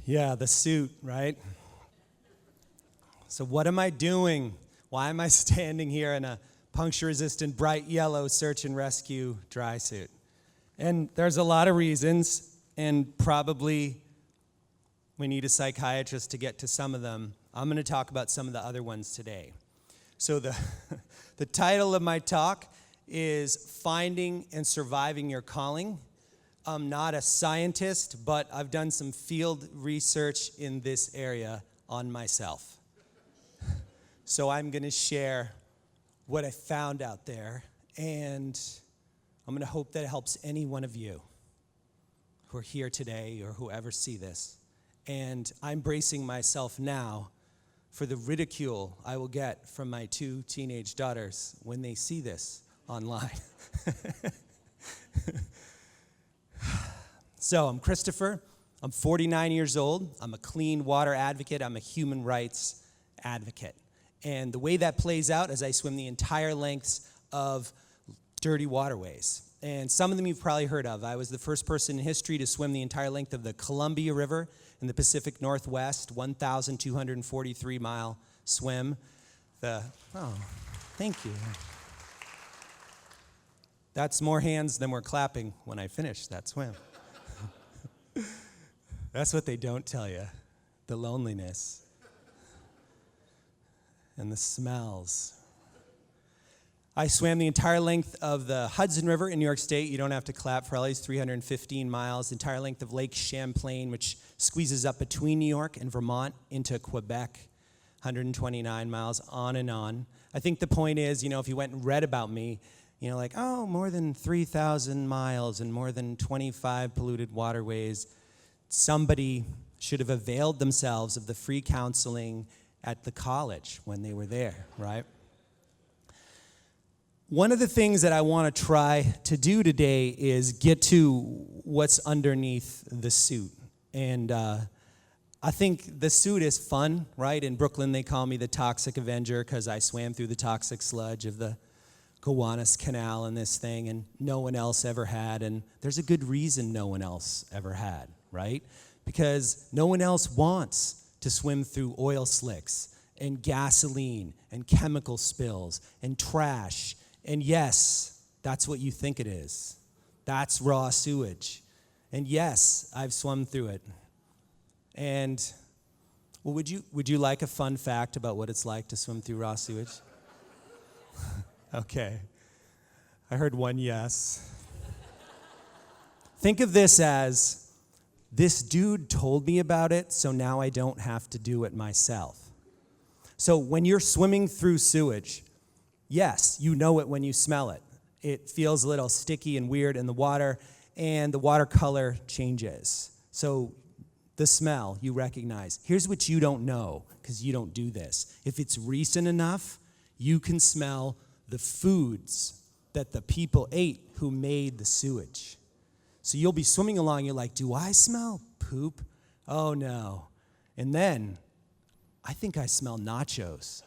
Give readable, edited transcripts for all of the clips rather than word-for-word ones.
Yeah, the suit, right? So what am I doing? Why am I standing here in a puncture-resistant, bright yellow search and rescue dry suit? And there's a lot of reasons, and probably we need a psychiatrist to get to some of them. I'm going to talk about some of the other ones today. So the title of my talk is Finding and Surviving Your Calling. I'm not a scientist, but I've done some field research in this area on myself. So I'm going to share what I found out there, and I'm going to hope that it helps any one of you who are here today or who ever see this. And I'm bracing myself now for the ridicule I will get from my 2 teenage daughters when they see this online. So I'm Christopher. I'm 49 years old. I'm a clean water advocate. I'm a human rights advocate. And the way that plays out is I swim the entire lengths of dirty waterways. And some of them you've probably heard of. I was the first person in history to swim the entire length of the Columbia River in the Pacific Northwest, 1,243-mile swim. Thank you. That's more hands than were clapping when I finished that swim. That's what they don't tell you, the loneliness and the smells. I swam the entire length of the Hudson River in New York State. You don't have to clap for all these 315 miles. The entire length of Lake Champlain, which squeezes up between New York and Vermont into Quebec, 129 miles, on and on. I think the point is, if you went and read about me, more than 3,000 miles and more than 25 polluted waterways, somebody should have availed themselves of the free counseling at the college when they were there, right? One of the things that I want to try to do today is get to what's underneath the suit. And I think the suit is fun, right? In Brooklyn, they call me the Toxic Avenger because I swam through the toxic sludge of the Gowanus Canal and this thing, and no one else ever had. And there's a good reason no one else ever had, right? Because no one else wants to swim through oil slicks and gasoline and chemical spills and trash. And yes, that's what you think it is. That's raw sewage. And yes, I've swum through it. And well, would you like a fun fact about what it's like to swim through raw sewage? Okay. I heard one yes. Think of this as, this dude told me about it, so now I don't have to do it myself. So when you're swimming through sewage, yes, you know it when you smell it. It feels a little sticky and weird in the water, and the water color changes. So the smell you recognize. Here's what you don't know, because you don't do this. If it's recent enough, you can smell the foods that the people ate who made the sewage. So you'll be swimming along, you're like, do I smell poop? Oh no. And then, I think I smell nachos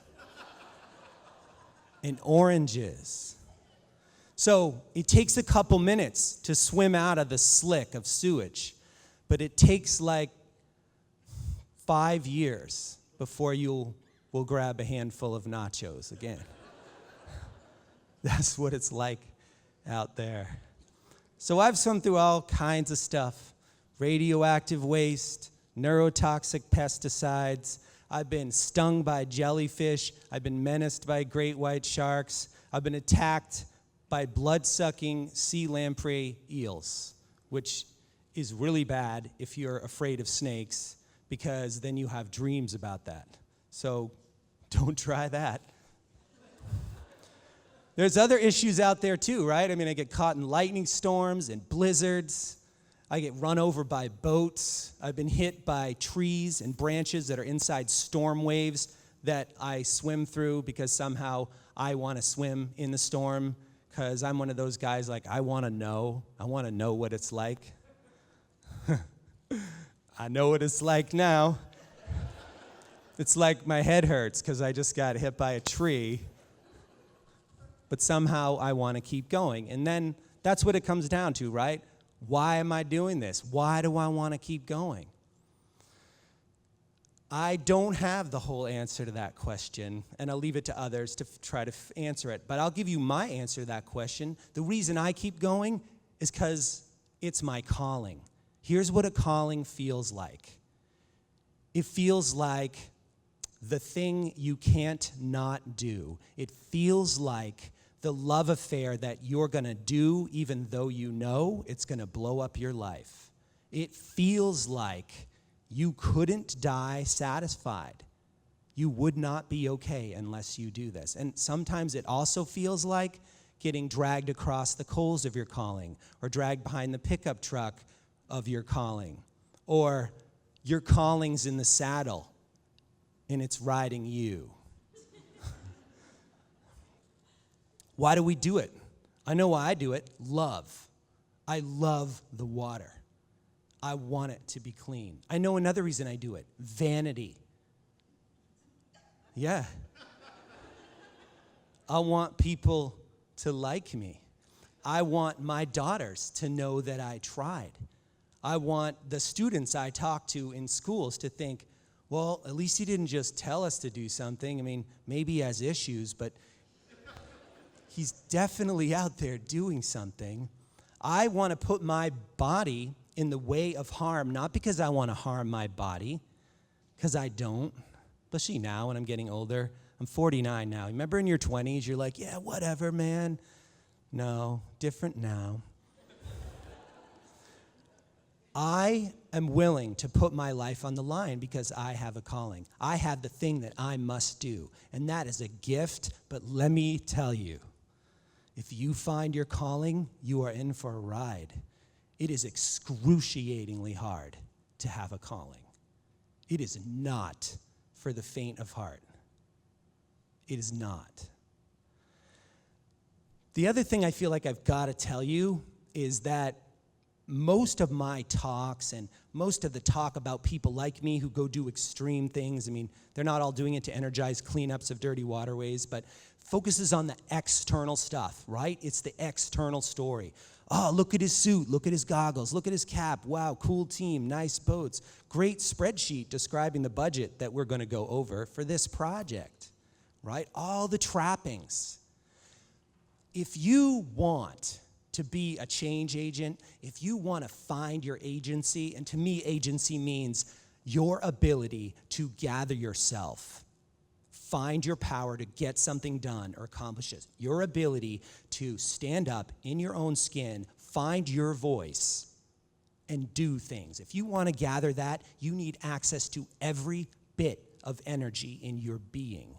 and oranges. So it takes a couple minutes to swim out of the slick of sewage, but it takes like 5 years before you will grab a handful of nachos again. That's what it's like out there. So I've swum through all kinds of stuff. Radioactive waste, neurotoxic pesticides. I've been stung by jellyfish. I've been menaced by great white sharks. I've been attacked by blood-sucking sea lamprey eels, which is really bad if you're afraid of snakes, because then you have dreams about that. So don't try that. There's other issues out there too, right? I get caught in lightning storms and blizzards. I get run over by boats. I've been hit by trees and branches that are inside storm waves that I swim through because somehow I want to swim in the storm, because I'm one of those guys like, I want to know what it's like. I know what it's like now. It's like my head hurts because I just got hit by a tree. But somehow I want to keep going. And then that's what it comes down to, right? Why am I doing this? Why do I want to keep going? I don't have the whole answer to that question, and I'll leave it to others to try to answer it. But I'll give you my answer to that question. The reason I keep going is because it's my calling. Here's what a calling feels like. It feels like the thing you can't not do. It feels like the love affair that you're going to do even though you know it's going to blow up your life. It feels like you couldn't die satisfied. You would not be okay unless you do this. And sometimes it also feels like getting dragged across the coals of your calling, or dragged behind the pickup truck of your calling, or your calling's in the saddle and it's riding you. Why do we do it? I know why I do it. Love. I love the water. I want it to be clean. I know another reason I do it. Vanity. Yeah. I want people to like me. I want my daughters to know that I tried. I want the students I talk to in schools to think, well, at least he didn't just tell us to do something. I mean, maybe he has issues, but he's definitely out there doing something. I want to put my body in the way of harm, not because I want to harm my body, because I don't, especially now when I'm getting older. I'm 49 now. Remember in your 20s, you're like, yeah, whatever, man. No, different now. I am willing to put my life on the line because I have a calling. I have the thing that I must do, and that is a gift, but let me tell you, if you find your calling, you are in for a ride. It is excruciatingly hard to have a calling. It is not for the faint of heart. It is not. The other thing I feel like I've got to tell you is that most of my talks and most of the talk about people like me who go do extreme things, I mean, they're not all doing it to energize cleanups of dirty waterways, but focuses on the external stuff, right? It's the external story. Oh, look at his suit, look at his goggles, look at his cap. Wow, cool team, nice boats. Great spreadsheet describing the budget that we're going to go over for this project, right? All the trappings. If you want to be a change agent, if you want to find your agency, and to me, agency means your ability to gather yourself, find your power to get something done or accomplish it, your ability to stand up in your own skin, find your voice, and do things. If you want to gather that, you need access to every bit of energy in your being.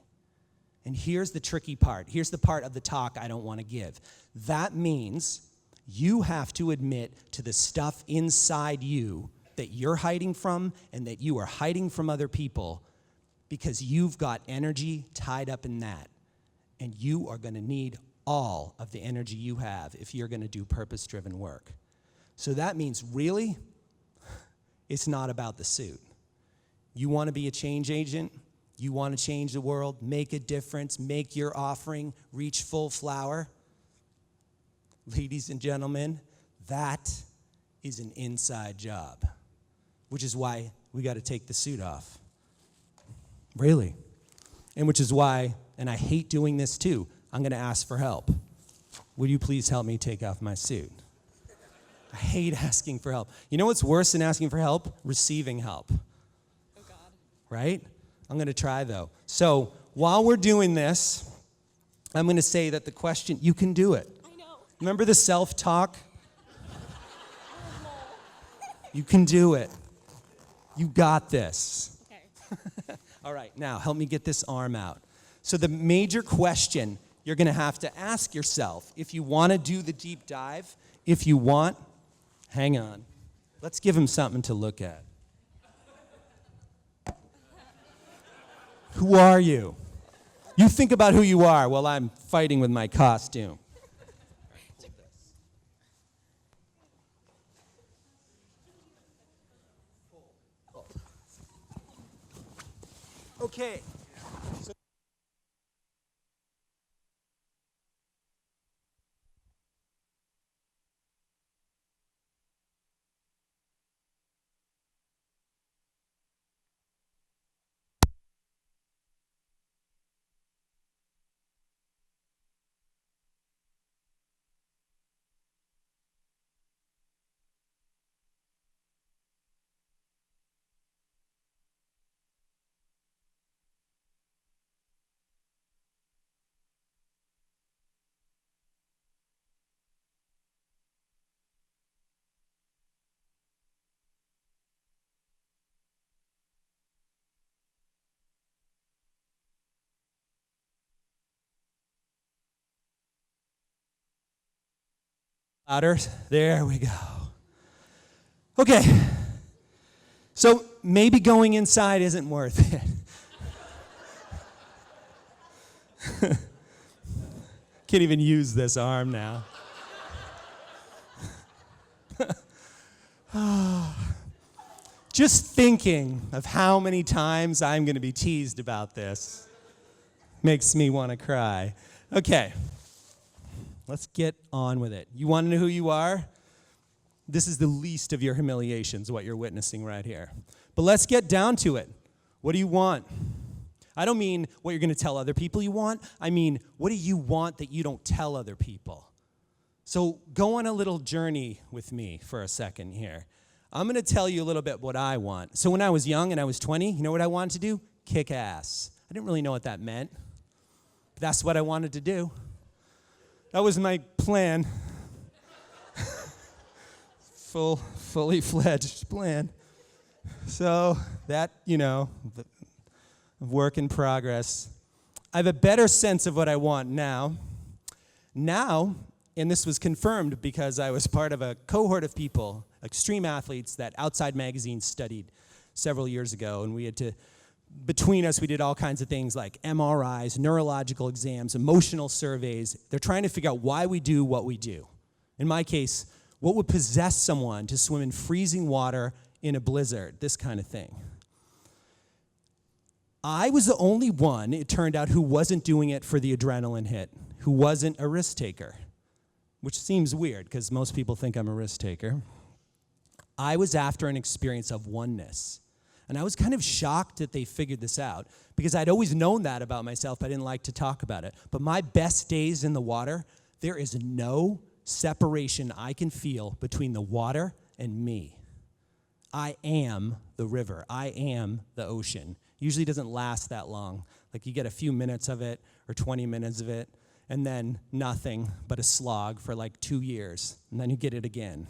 And here's the tricky part. Here's the part of the talk I don't want to give. That means you have to admit to the stuff inside you that you're hiding from and that you are hiding from other people, because you've got energy tied up in that. And you are going to need all of the energy you have if you're going to do purpose-driven work. So that means really, it's not about the suit. You want to be a change agent? You want to change the world, make a difference, make your offering reach full flower? Ladies and gentlemen, that is an inside job, which is why we got to take the suit off. Really. And which is why, and I hate doing this too, I'm going to ask for help. Would you please help me take off my suit? I hate asking for help. You know what's worse than asking for help? Receiving help. Oh, God. Right? I'm going to try, though. So while we're doing this, I'm going to say that the question, you can do it. I know. Remember the self-talk? You can do it. You got this. Okay. All right, now help me get this arm out. So the major question you're going to have to ask yourself, if you want to do the deep dive, if you want, hang on. Let's give him something to look at. Who are you? You think about who you are while I'm fighting with my costume. Okay. Louder. There we go. Okay. So maybe going inside isn't worth it. Can't even use this arm now. Just thinking of how many times I'm going to be teased about this makes me want to cry. Okay, let's get on with it. You want to know who you are? This is the least of your humiliations, what you're witnessing right here. But let's get down to it. What do you want? I don't mean what you're going to tell other people you want. I mean, what do you want that you don't tell other people? So go on a little journey with me for a second here. I'm going to tell you a little bit what I want. So when I was young and I was 20, you know what I wanted to do? Kick ass. I didn't really know what that meant. But that's what I wanted to do. That was my plan. Fully fledged plan. So that, work in progress. I have a better sense of what I want now. And this was confirmed because I was part of a cohort of people, extreme athletes, that Outside Magazine studied several years ago. And between us, we did all kinds of things like MRIs, neurological exams, emotional surveys. They're trying to figure out why we do what we do. In my case, what would possess someone to swim in freezing water in a blizzard, this kind of thing. I was the only one, it turned out, who wasn't doing it for the adrenaline hit, who wasn't a risk taker. Which seems weird because most people think I'm a risk taker. I was after an experience of oneness. And I was kind of shocked that they figured this out because I'd always known that about myself. I didn't like to talk about it. But my best days in the water, there is no separation I can feel between the water and me. I am the river. I am the ocean. Usually doesn't last that long. Like you get a few minutes of it or 20 minutes of it. And then nothing but a slog for like 2 years, and then you get it again.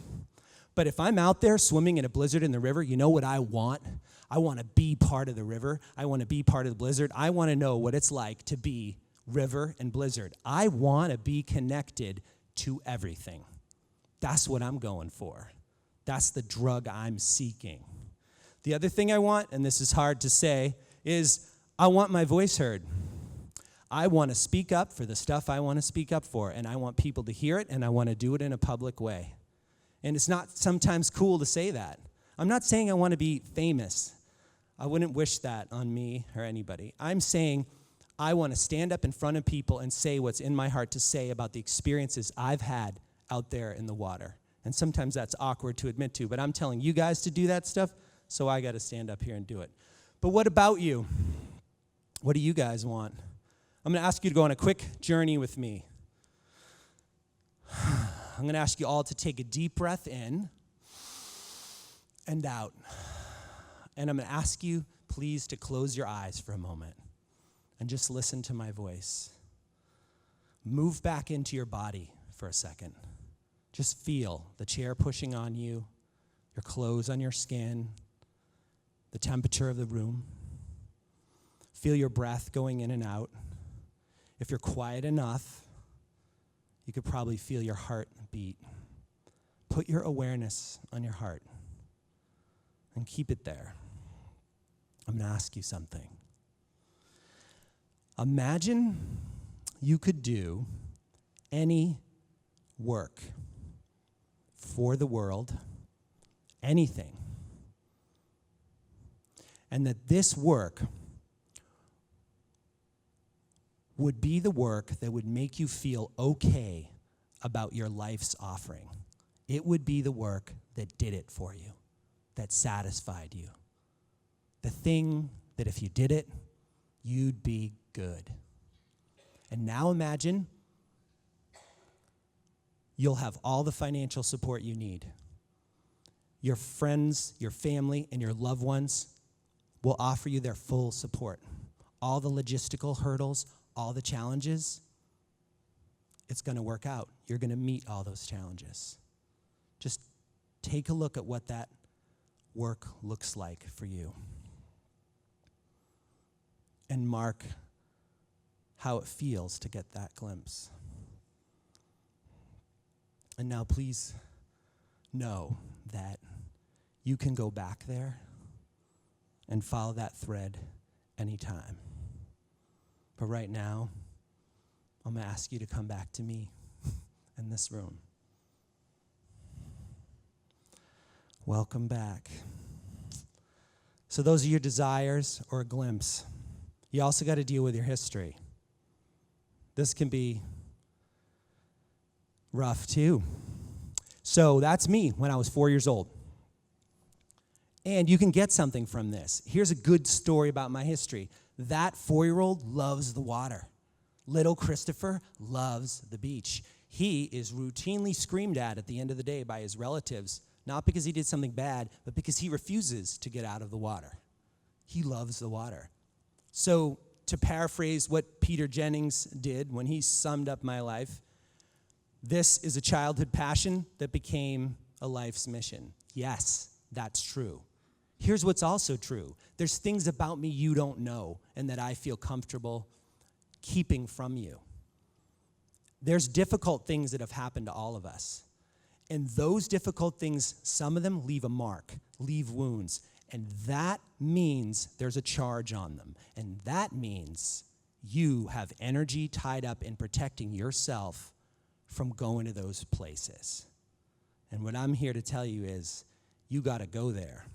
But if I'm out there swimming in a blizzard in the river, you know what I want? I want to be part of the river. I want to be part of the blizzard. I want to know what it's like to be river and blizzard. I want to be connected to everything. That's what I'm going for. That's the drug I'm seeking. The other thing I want, and this is hard to say, is I want my voice heard. I want to speak up for the stuff I want to speak up for, and I want people to hear it, and I want to do it in a public way. And it's not sometimes cool to say that. I'm not saying I want to be famous. I wouldn't wish that on me or anybody. I'm saying I want to stand up in front of people and say what's in my heart to say about the experiences I've had out there in the water. And sometimes that's awkward to admit to, but I'm telling you guys to do that stuff, so I got to stand up here and do it. But what about you? What do you guys want? I'm going to ask you to go on a quick journey with me. I'm going to ask you all to take a deep breath in and out. And I'm going to ask you, please, to close your eyes for a moment and just listen to my voice. Move back into your body for a second. Just feel the chair pushing on you, your clothes on your skin, the temperature of the room. Feel your breath going in and out. If you're quiet enough, you could probably feel your heart beat. Put your awareness on your heart and keep it there. I'm going to ask you something. Imagine you could do any work for the world, anything, and that this work would be the work that would make you feel okay about your life's offering. It would be the work that did it for you, that satisfied you. The thing that if you did it, you'd be good. And now imagine you'll have all the financial support you need. Your friends, your family, and your loved ones will offer you their full support. All the logistical hurdles, all the challenges, it's going to work out. You're going to meet all those challenges. Just take a look at what that work looks like for you. And mark how it feels to get that glimpse. And now please know that you can go back there and follow that thread anytime. But right now, I'm going to ask you to come back to me in this room. Welcome back. So those are your desires or a glimpse. You also got to deal with your history. This can be rough too. So that's me when I was 4 years old. And you can get something from this. Here's a good story about my history. That 4-year-old loves the water. Little Christopher loves the beach. He is routinely screamed at the end of the day by his relatives, not because he did something bad, but because he refuses to get out of the water. He loves the water. So to paraphrase what Peter Jennings did when he summed up my life, this is a childhood passion that became a life's mission. Yes, that's true. Here's what's also true. There's things about me you don't know and that I feel comfortable keeping from you. There's difficult things that have happened to all of us. And those difficult things, some of them leave a mark, leave wounds. And that means there's a charge on them. And that means you have energy tied up in protecting yourself from going to those places. And what I'm here to tell you is you got to go there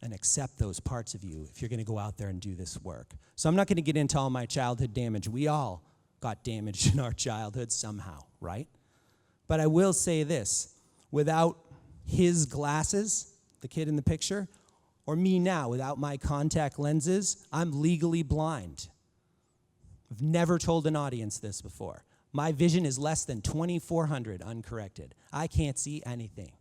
and accept those parts of you if you're going to go out there and do this work. So I'm not going to get into all my childhood damage. We all got damaged in our childhood somehow, right? But I will say this, without his glasses, the kid in the picture, or me now without my contact lenses, I'm legally blind. I've never told an audience this before. My vision is less than 2400 uncorrected. I can't see anything.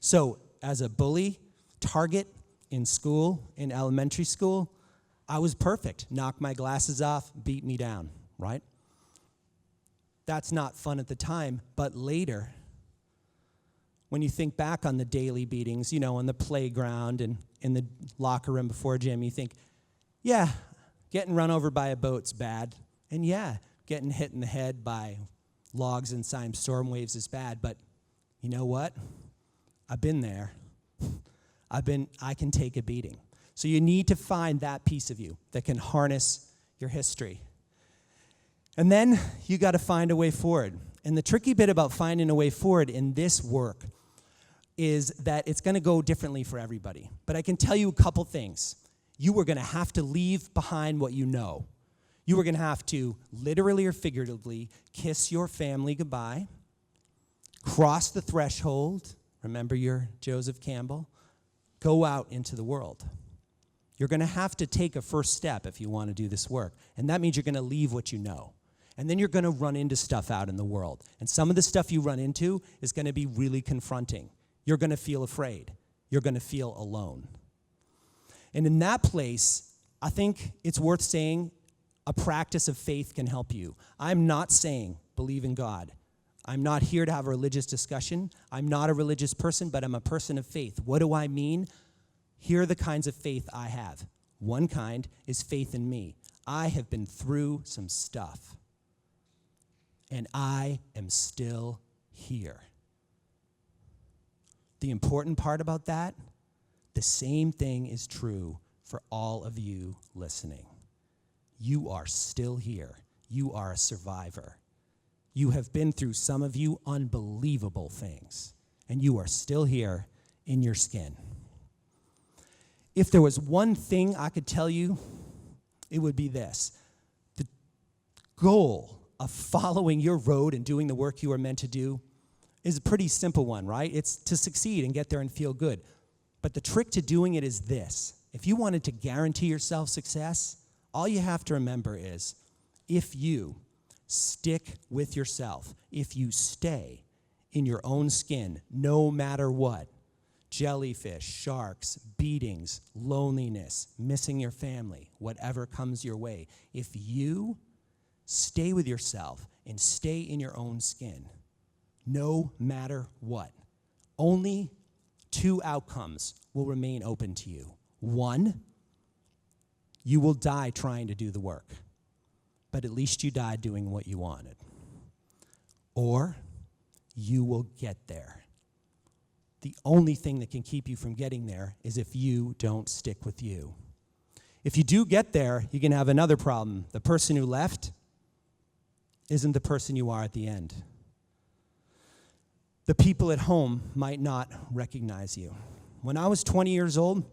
So as a bully, target in school, in elementary school, I was perfect. Knocked my glasses off, beat me down, right? That's not fun at the time, but later, when you think back on the daily beatings, you know, on the playground and in the locker room before gym, you think, yeah, getting run over by a boat's bad. And yeah, getting hit in the head by logs inside storm waves is bad. But you know what? I've been there. I can take a beating. So you need to find that piece of you that can harness your history. And then you got to find a way forward. And the tricky bit about finding a way forward in this work is that it's going to go differently for everybody. But I can tell you a couple things. You are going to have to leave behind what you know. You are going to have to, literally or figuratively, kiss your family goodbye, cross the threshold, remember your Joseph Campbell, go out into the world. You're going to have to take a first step if you want to do this work. And that means you're going to leave what you know. And then you're going to run into stuff out in the world. And some of the stuff you run into is going to be really confronting. You're going to feel afraid. You're going to feel alone. And in that place, I think it's worth saying a practice of faith can help you. I'm not saying believe in God. I'm not here to have a religious discussion. I'm not a religious person, but I'm a person of faith. What do I mean? Here are the kinds of faith I have. One kind is faith in me. I have been through some stuff. And I am still here. The important part about that, the same thing is true for all of you listening. You are still here. You are a survivor. You have been through, some of you, unbelievable things. And you are still here in your skin. If there was one thing I could tell you, it would be this. The goal of following your road and doing the work you are meant to do is a pretty simple one, right? It's to succeed and get there and feel good. But the trick to doing it is this. If you wanted to guarantee yourself success, all you have to remember is if you stick with yourself, if you stay in your own skin, no matter what, jellyfish, sharks, beatings, loneliness, missing your family, whatever comes your way, if you stay with yourself and stay in your own skin, no matter what, only two outcomes will remain open to you. One, you will die trying to do the work, but at least you died doing what you wanted. Or you will get there. The only thing that can keep you from getting there is if you don't stick with you. If you do get there, you can have another problem. The person who left isn't the person you are at the end. The people at home might not recognize you. When I was 20 years old,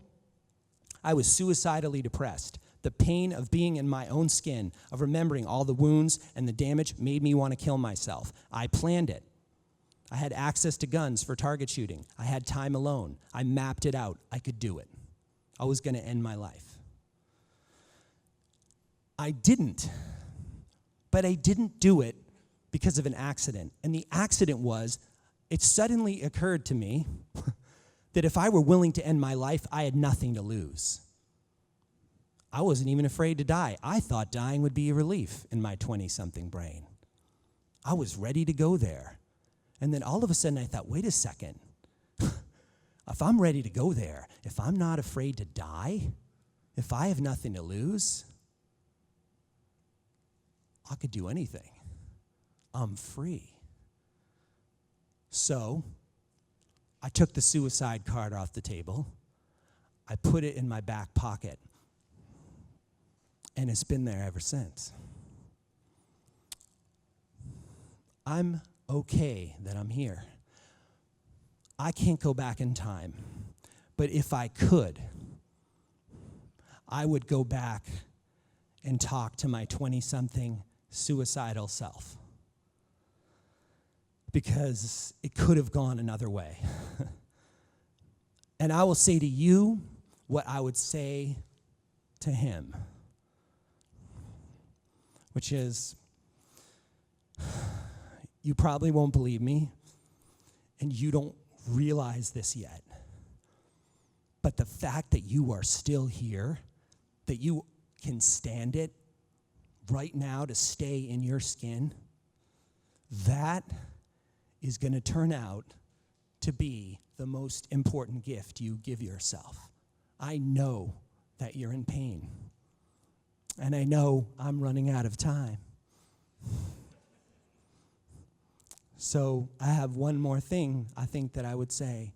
I was suicidally depressed. The pain of being in my own skin, of remembering all the wounds and the damage made me want to kill myself. I planned it. I had access to guns for target shooting. I had time alone. I mapped it out. I could do it. I was going to end my life. I didn't. But I didn't do it because of an accident. And the accident was, it suddenly occurred to me that if I were willing to end my life, I had nothing to lose. I wasn't even afraid to die. I thought dying would be a relief in my 20-something brain. I was ready to go there. And then all of a sudden I thought, wait a second. If I'm ready to go there, if I'm not afraid to die, if I have nothing to lose, I could do anything. I'm free. So I took the suicide card off the table. I put it in my back pocket. And it's been there ever since. I'm okay that I'm here. I can't go back in time. But if I could, I would go back and talk to my 20-something suicidal self. Because it could have gone another way. And I will say to you what I would say to him, which is, you probably won't believe me, and you don't realize this yet. But the fact that you are still here, that you can stand it right now to stay in your skin, that is going to turn out to be the most important gift you give yourself. I know that you're in pain. And I know I'm running out of time. So I have one more thing I think that I would say.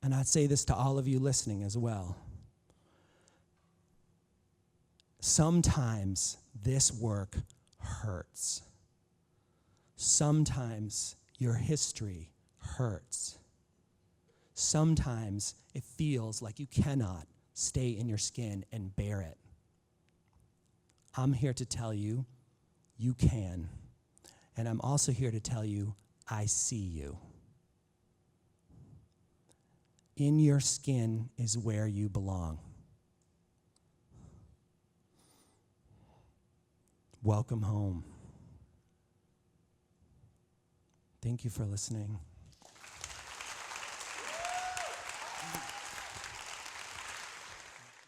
And I'd say this to all of you listening as well. Sometimes this work hurts. Sometimes your history hurts. Sometimes it feels like you cannot stay in your skin and bear it. I'm here to tell you, you can. And I'm also here to tell you, I see you. In your skin is where you belong. Welcome home. Thank you for listening.